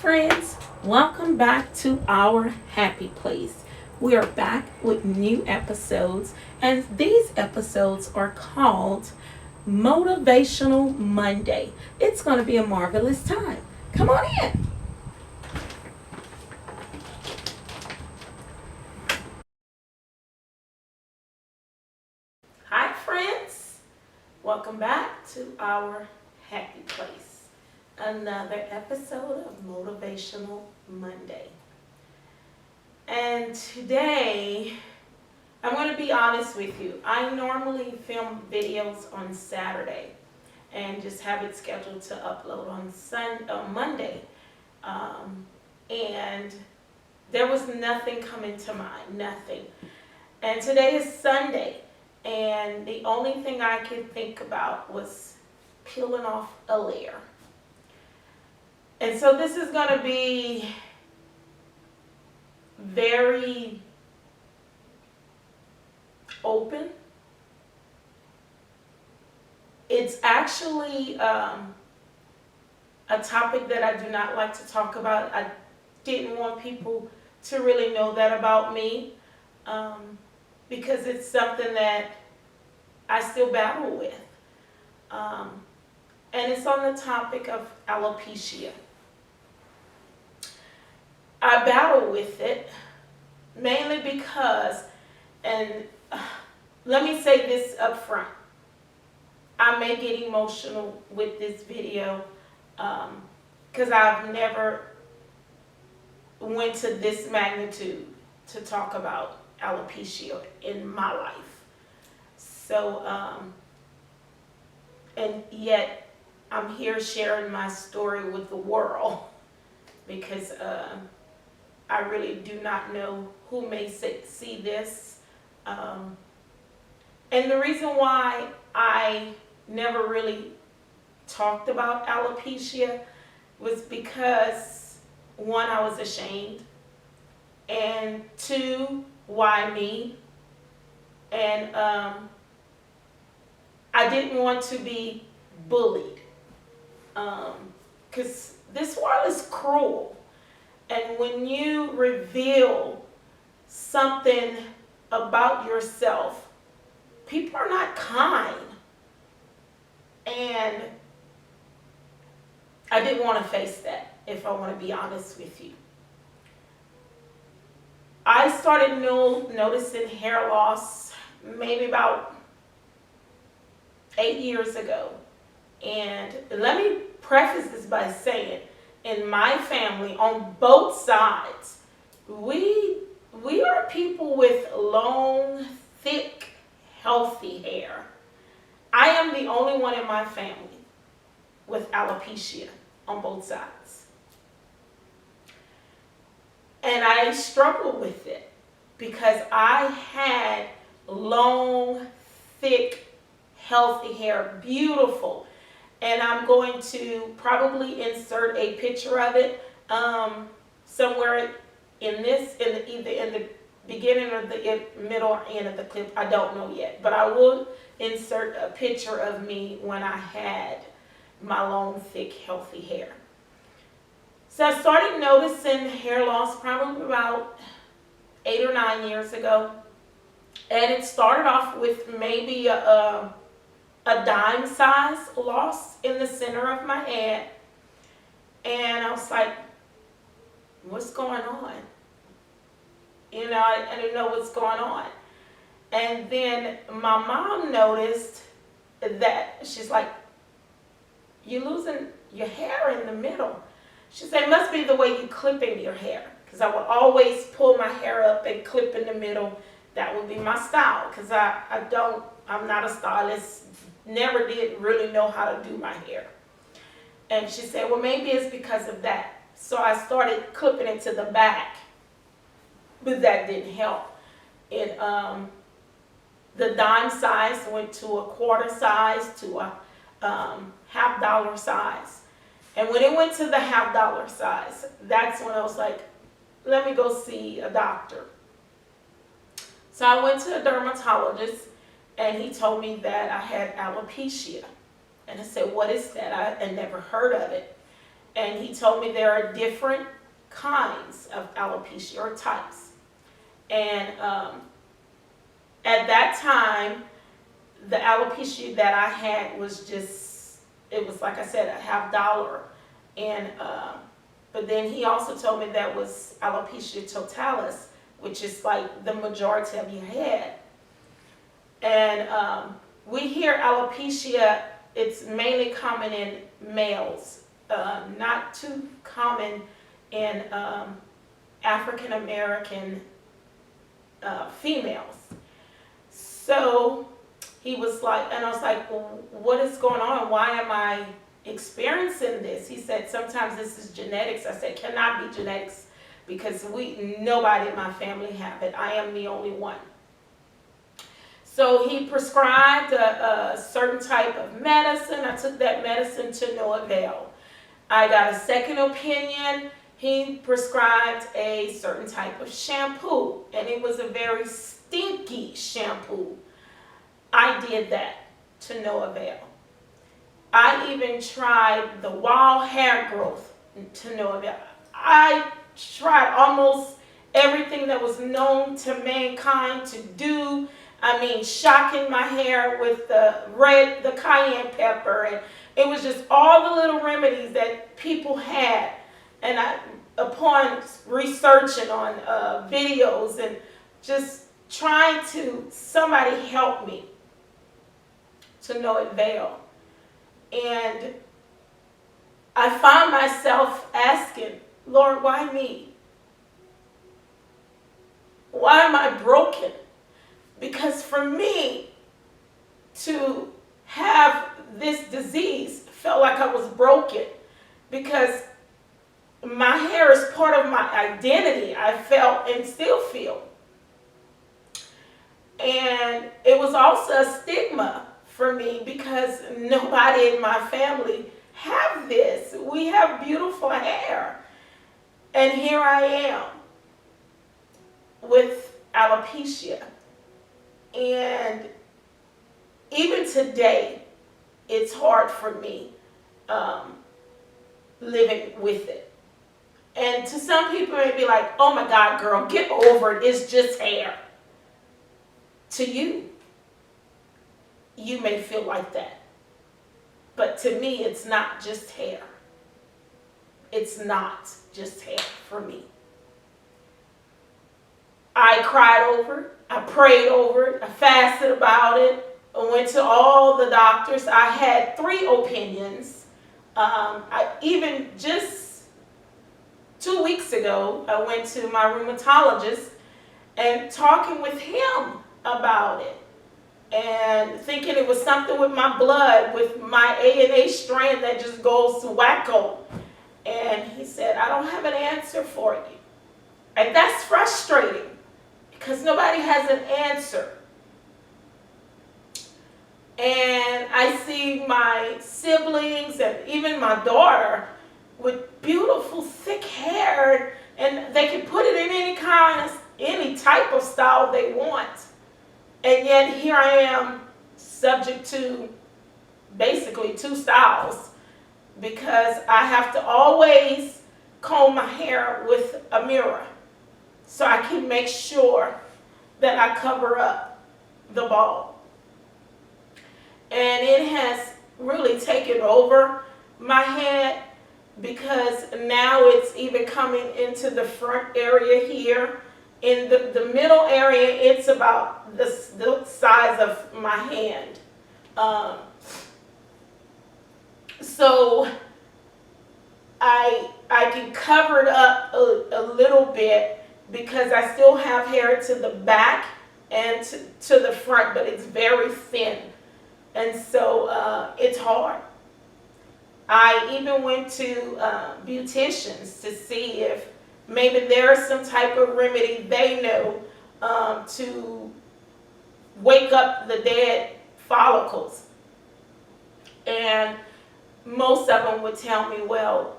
friends, welcome back to our happy place. We are back with new episodes, and these episodes are called Motivational Monday. It's going to be a marvelous time. Come on in. Hi, friends. Welcome back to our happy place. Another episode of Motivational Monday. And today, I'm going to be honest with you. I normally film videos on Saturday and just have it scheduled to upload on Monday. And there was nothing coming to mind, nothing. And today is Sunday, and the only thing I could think about was peeling off a layer. And so this is going to be very open. It's actually a topic that I do not like to talk about. I didn't want people to really know that about me because it's something that I still battle with. And it's on the topic of alopecia. I battle with it mainly because, and let me say this up front, I may get emotional with this video because I've never went to this magnitude to talk about alopecia in my life. So, and yet I'm here sharing my story with the world because I really do not know who may see this. And the reason why I never really talked about alopecia was because, one, I was ashamed, and two, why me? And I didn't want to be bullied because this world is cruel. And when you reveal something about yourself, people are not kind. And I didn't want to face that, if I want to be honest with you. I started noticing hair loss maybe about 8 years ago. And let me preface this by saying, in my family, on both sides, we are people with long, thick, healthy hair. I am the only one in my family with alopecia on both sides. And I struggled with it because I had long, thick, healthy hair, beautiful. And I'm going to probably insert a picture of it somewhere in this, either in the beginning or the middle or end of the clip. I don't know yet, but I will insert a picture of me when I had my long, thick, healthy hair. So I started noticing hair loss probably about 8 or 9 years ago, and it started off with maybe a dime size loss in the center of my head. And I was like, what's going on? You know, I didn't know what's going on. And then my mom noticed that. She's like, you're losing your hair in the middle. She said, it must be the way you clipping your hair. Because I would always pull my hair up and clip in the middle. That would be my style. Because I'm not a stylist. Never did really know how to do my hair. And she said, well, maybe it's because of that. So I started clipping it to the back, but that didn't help. It the dime size went to a quarter size to a $50 size. And when it went to the $50 size, that's when I was like, let me go see a doctor. So I went to a dermatologist, and he told me that I had alopecia. And I said, what is that? I had never heard of it. And he told me there are different kinds of alopecia, or types. And at that time, the alopecia that I had was just, it was like I said, a half dollar. And but then he also told me that was alopecia totalis, which is like the majority of your head. And we hear alopecia, it's mainly common in males, not too common in African American females. So he was like, and I was like, well, what is going on? Why am I experiencing this? He said, sometimes this is genetics. I said, cannot be genetics, because nobody in my family have it. I am the only one. So he prescribed a certain type of medicine. I took that medicine to no avail. I got a second opinion. He prescribed a certain type of shampoo, and it was a very stinky shampoo. I did that to no avail. I even tried the wild hair growth to no avail. I tried almost everything that was known to mankind to do. I mean, shocking my hair with the cayenne pepper, and it was just all the little remedies that people had. And upon researching on videos and just trying to, somebody help me, to no avail. And I found myself asking, Lord, why me? Why am I broken? Because for me to have this disease felt like I was broken, because my hair is part of my identity, I felt and still feel. And it was also a stigma for me, because nobody in my family have this. We have beautiful hair. And here I am with alopecia. And even today, it's hard for me living with it. And to some people, it may be like, oh my God, girl, get over it. It's just hair. To you, you may feel like that. But to me, it's not just hair. It's not just hair for me. I cried over it. I prayed over it. I fasted about it. I went to all the doctors. I had 3 opinions. Even just 2 weeks ago, I went to my rheumatologist and talking with him about it, and thinking it was something with my blood, with my A&A strand that just goes wacko. And he said, I don't have an answer for you. And that's frustrating, because nobody has an answer. And I see my siblings and even my daughter with beautiful thick hair, and they can put it in any type of style they want. And yet here I am, subject to basically 2 styles, because I have to always comb my hair with a mirror so I can make sure that I cover up the bald. And it has really taken over my head, because now it's even coming into the front area here. In the middle area, it's about the size of my hand. So I can cover it up a little bit, because I still have hair to the back and to the front, but it's very thin. And so it's hard. I even went to beauticians to see if maybe there's some type of remedy they know to wake up the dead follicles. And most of them would tell me, well,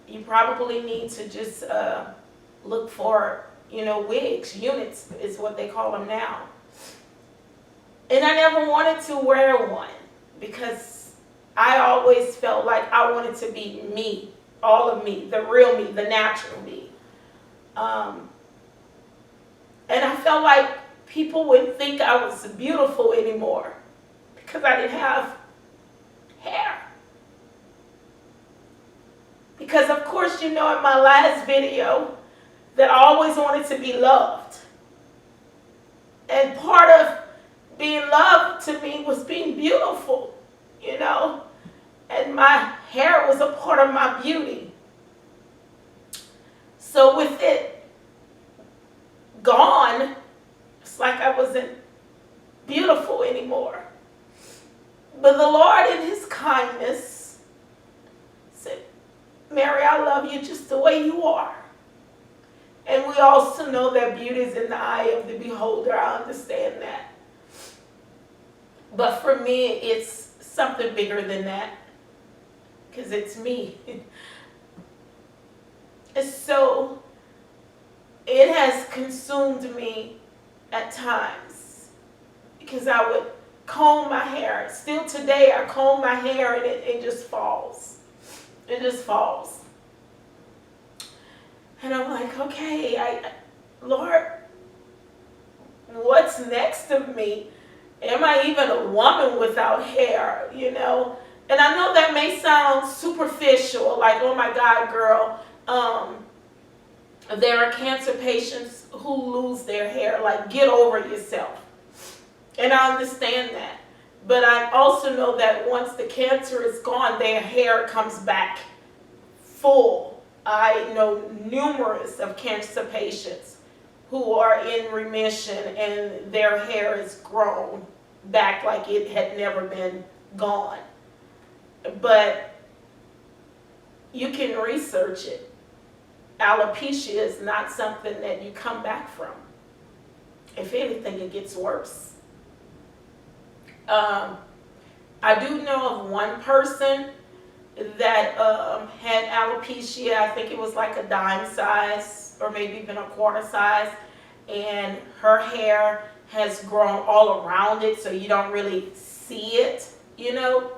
you probably need to just look for, wigs, units is what they call them now. And I never wanted to wear one, because I always felt like I wanted to be me. all of me, the real me, the natural me. Um, and I felt like people wouldn't think I was beautiful anymore because I didn't have hair. Because of course, you know, in my last video that I always wanted to be loved. And part of being loved to me was being beautiful, you know. And my hair was a part of my beauty. So with it gone, it's like I wasn't beautiful anymore. But the Lord in his kindness said, Mary, I love you just the way you are. And we also know that beauty is in the eye of the beholder. I understand that. But for me, it's something bigger than that. Because it's me. And so it has consumed me at times. Because I would comb my hair. Still today, I comb my hair and it just falls. It just falls. And I'm like, okay, Lord, what's next of me? Am I even a woman without hair, you know? And I know that may sound superficial, like, oh my God, girl, there are cancer patients who lose their hair, like, get over yourself. And I understand that. But I also know that once the cancer is gone, their hair comes back full. I know numerous of cancer patients who are in remission and their hair is grown back like it had never been gone. But you can research it. Alopecia is not something that you come back from. If anything, it gets worse. I do know of one person that had alopecia. I think it was like a dime size or maybe even a quarter size, and her hair has grown all around it so you don't really see it, you know.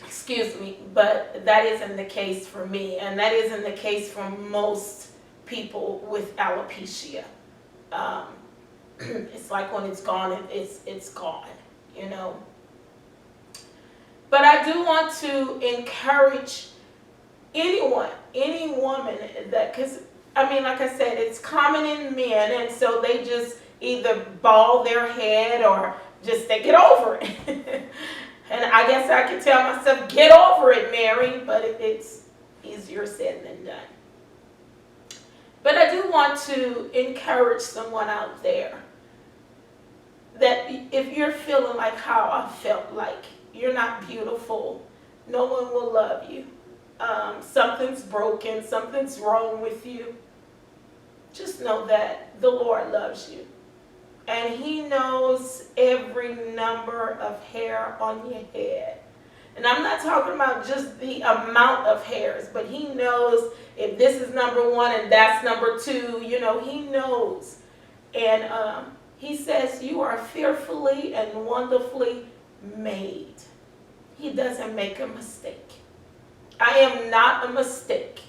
Excuse me, but that isn't the case for me, and that isn't the case for most people with alopecia. It's like when it's gone, it's gone, you know. But I do want to encourage anyone, any woman that, because, I mean, like I said, it's common in men, and so they just either bald their head or just they get over it. And I guess I can tell myself, get over it, Mary, but it's easier said than done. But I do want to encourage someone out there that if you're feeling like how I felt like, you're not beautiful, no one will love you, something's broken, something's wrong with you, just know that the Lord loves you. And he knows every number of hair on your head. And I'm not talking about just the amount of hairs, but he knows if this is number 1 and that's number 2, you know, he knows. And he says you are fearfully and wonderfully made. He doesn't make a mistake. I am not a mistake.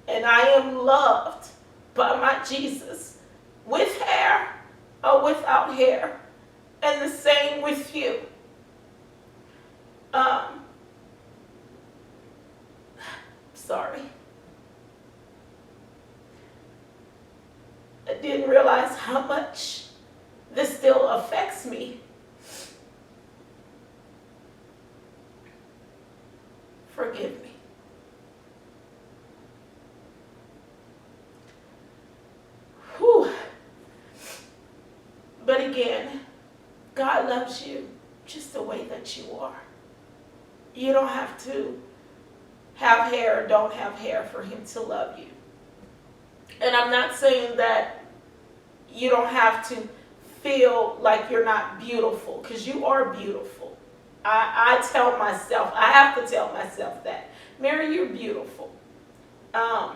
And I am loved by my Jesus with hair or without hair. And the same with you. Sorry. I didn't realize how much this still affects me. Forgive me. Whew. But again, God loves you just the way that you are. You don't have to have hair or don't have hair for him to love you. And I'm not saying that you don't have to feel like you're not beautiful, because you are beautiful. I tell myself, I have to tell myself that, Mary, you're beautiful. I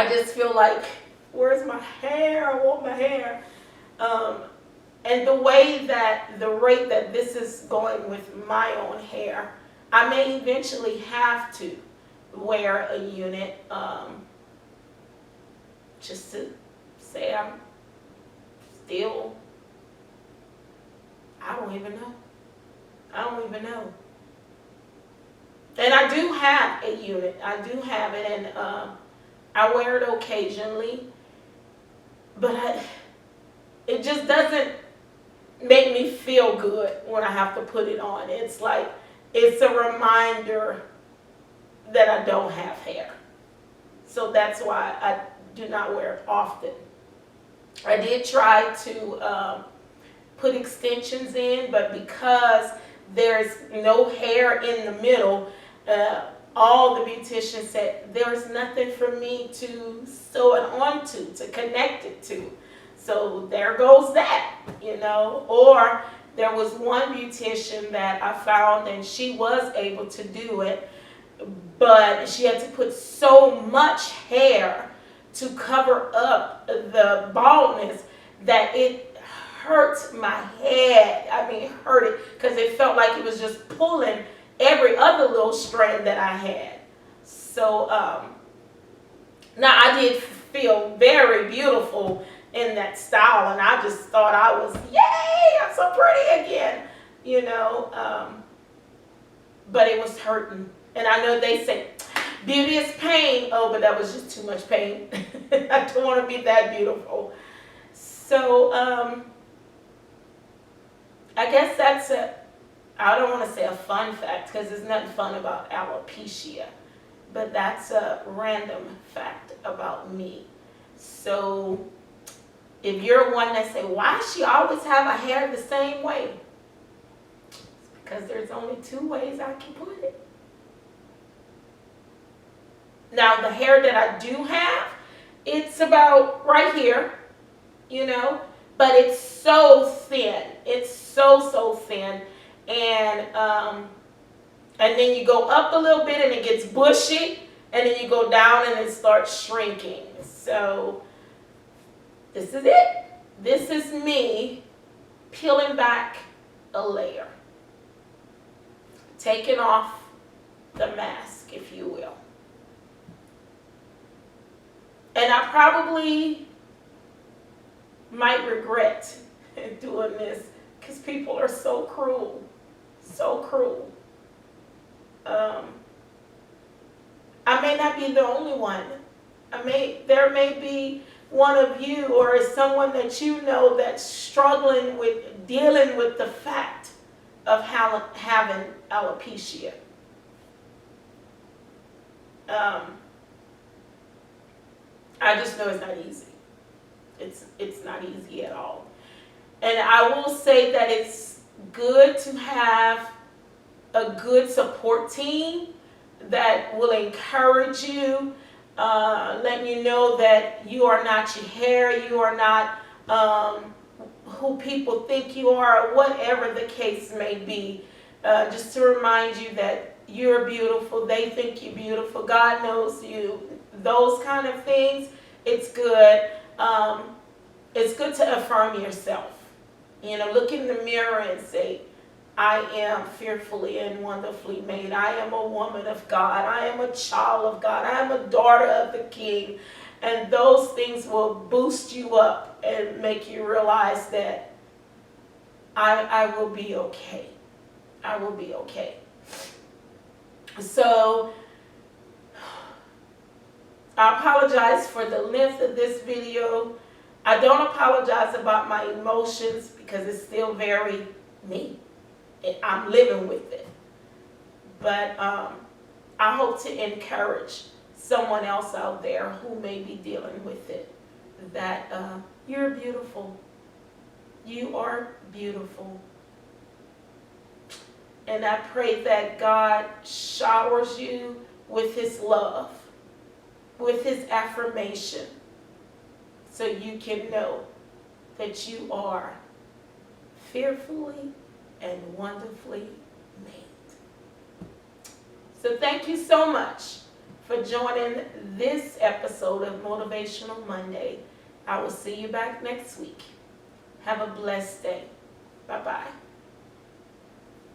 just feel like, where's my hair? I want my hair. And the rate that this is going with my own hair, I may eventually have to wear a unit, just to say I'm still, I don't even know. I don't even know. And I do have a unit. I do have it, and I wear it occasionally. But it just doesn't make me feel good when I have to put it on. It's like, it's a reminder that I don't have hair. So that's why I do not wear it often. I did try to put extensions in, but because there's no hair in the middle, all the beauticians said there's nothing for me to sew it onto, to connect it to. So there goes that, you know. Or there was one beautician that I found, and she was able to do it, but she had to put so much hair to cover up the baldness that it hurt my head. I mean, it hurt it because it felt like it was just pulling every other little strand that I had. So now I did feel very beautiful in that style, and I just thought I was, yay, I'm so pretty again, you know. But it was hurting. And I know they say beauty is pain. Oh, but that was just too much pain. I don't want to be that beautiful. So I guess that's I don't want to say a fun fact, because there's nothing fun about alopecia, but that's a random fact about me. So if you're one that say, why does she always have her hair the same way? It's because there's only two ways I can put it. Now the hair that I do have, it's about right here, you know, but it's so thin. It's so thin. And then you go up a little bit and it gets bushy, and then you go down and it starts shrinking. So this is it. This is me peeling back a layer, taking off the mask, if you will. And I probably might regret doing this, because people are so cruel. So cruel. I may not be the only one. There may be one of you, or someone that you know that's struggling with dealing with the fact of having alopecia. I just know it's not easy. It's not easy at all. And I will say that it's good to have a good support team that will encourage you, letting you know that you are not your hair, you are not who people think you are, whatever the case may be. Just to remind you that you're beautiful, they think you're beautiful, God knows you, those kind of things. It's good. It's good to affirm yourself. You know, look in the mirror and say, I am fearfully and wonderfully made. I am a woman of God. I am a child of God. I am a daughter of the King. And those things will boost you up and make you realize that I will be okay. I will be okay. So I apologize for the length of this video. I don't apologize about my emotions, because it's still very me. I'm living with it. But I hope to encourage someone else out there who may be dealing with it, that you're beautiful. You are beautiful. And I pray that God showers you with His love, with His affirmation, so you can know that you are fearfully and wonderfully made. So thank you so much for joining this episode of Motivational Monday. I will see you back next week. Have a blessed day. Bye-bye.